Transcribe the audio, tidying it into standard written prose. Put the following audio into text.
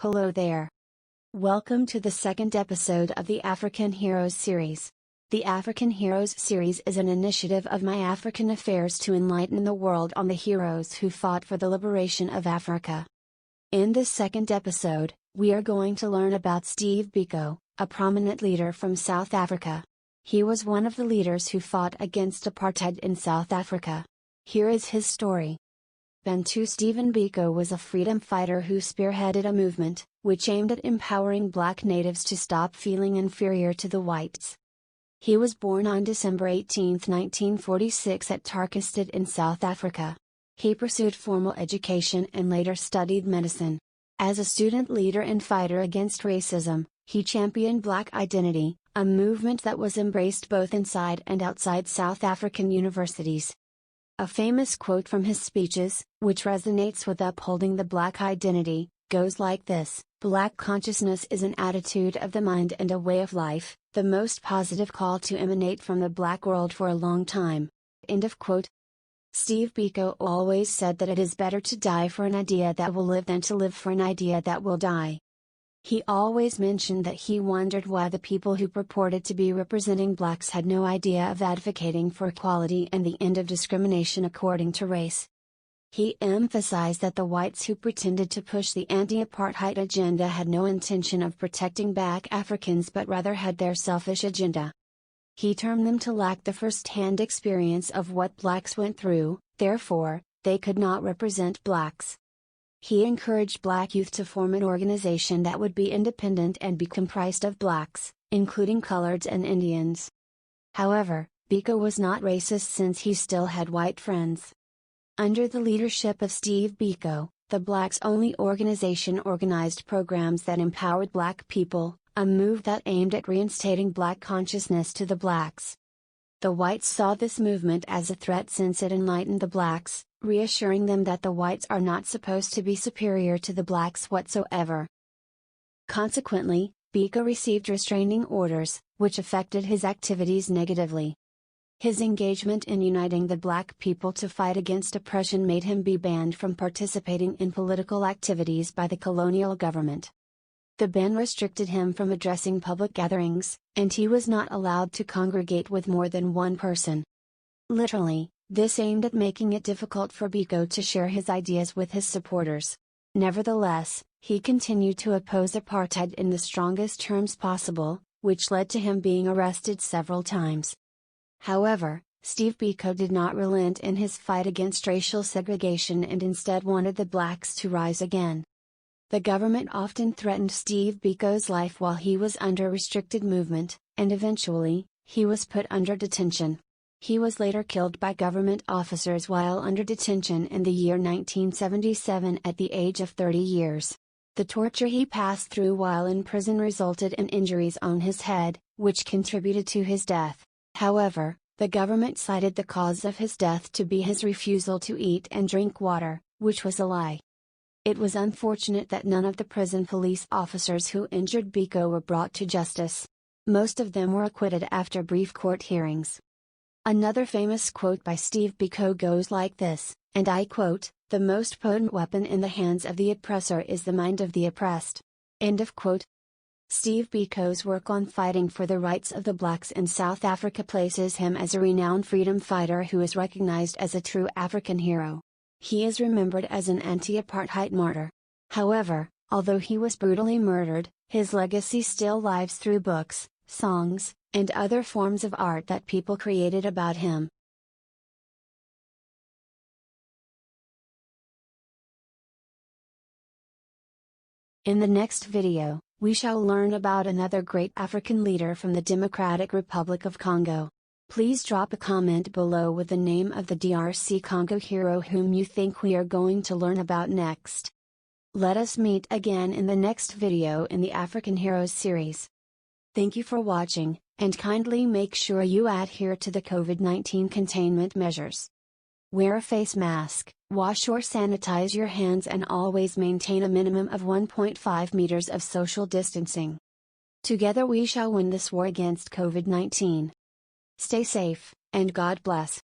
Hello there. Welcome to the second episode of the African Heroes series. The African Heroes series is an initiative of myAfrican Affairs to enlighten the world on the heroes who fought for the liberation of Africa. In this second episode, we are going to learn about Steve Biko, a prominent leader from South Africa. He was one of the leaders who fought against apartheid in South Africa. Here is his story. Bantu Stephen Biko was a freedom fighter who spearheaded a movement, which aimed at empowering black natives to stop feeling inferior to the whites. He was born on December 18, 1946 at Tarkastad in South Africa. He pursued formal education and later studied medicine. As a student leader and fighter against racism, he championed black identity, a movement that was embraced both inside and outside South African universities. A famous quote from his speeches, which resonates with upholding the black identity, goes like this: "Black consciousness is an attitude of the mind and a way of life, the most positive call to emanate from the black world for a long time." End of quote. Steve Biko always said that it is better to die for an idea that will live than to live for an idea that will die. He always mentioned that he wondered why the people who purported to be representing blacks had no idea of advocating for equality and the end of discrimination according to race. He emphasized that the whites who pretended to push the anti-apartheid agenda had no intention of protecting black Africans but rather had their selfish agenda. He termed them to lack the first-hand experience of what blacks went through, therefore, they could not represent blacks. He encouraged black youth to form an organization that would be independent and be comprised of blacks, including coloreds and Indians. However, Biko was not racist since he still had white friends. Under the leadership of Steve Biko, the blacks-only organization organized programs that empowered black people, a move that aimed at reinstating black consciousness to the blacks. The whites saw this movement as a threat since it enlightened the blacks, reassuring them that the whites are not supposed to be superior to the blacks whatsoever. Consequently, Biko received restraining orders, which affected his activities negatively. His engagement in uniting the black people to fight against oppression made him be banned from participating in political activities by the colonial government. The ban restricted him from addressing public gatherings, and he was not allowed to congregate with more than one person. Literally, this aimed at making it difficult for Biko to share his ideas with his supporters. Nevertheless, he continued to oppose apartheid in the strongest terms possible, which led to him being arrested several times. However, Steve Biko did not relent in his fight against racial segregation and instead wanted the blacks to rise again. The government often threatened Steve Biko's life while he was under restricted movement, and eventually, he was put under detention. He was later killed by government officers while under detention in the year 1977 at the age of 30 years. The torture he passed through while in prison resulted in injuries on his head, which contributed to his death. However, the government cited the cause of his death to be his refusal to eat and drink water, which was a lie. It was unfortunate that none of the prison police officers who injured Biko were brought to justice. Most of them were acquitted after brief court hearings. Another famous quote by Steve Biko goes like this, and I quote, "The most potent weapon in the hands of the oppressor is the mind of the oppressed." End of quote. Steve Biko's work on fighting for the rights of the blacks in South Africa places him as a renowned freedom fighter who is recognized as a true African hero. He is remembered as an anti-apartheid martyr. However, although he was brutally murdered, his legacy still lives through books, songs, and other forms of art that people created about him. In the next video, we shall learn about another great African leader from the Democratic Republic of Congo. Please drop a comment below with the name of the DRC Congo hero whom you think we are going to learn about next. Let us meet again in the next video in the African Heroes series. Thank you for watching, and kindly make sure you adhere to the COVID-19 containment measures. Wear a face mask, wash or sanitize your hands and always maintain a minimum of 1.5 meters of social distancing. Together we shall win this war against COVID-19. Stay safe, and God bless.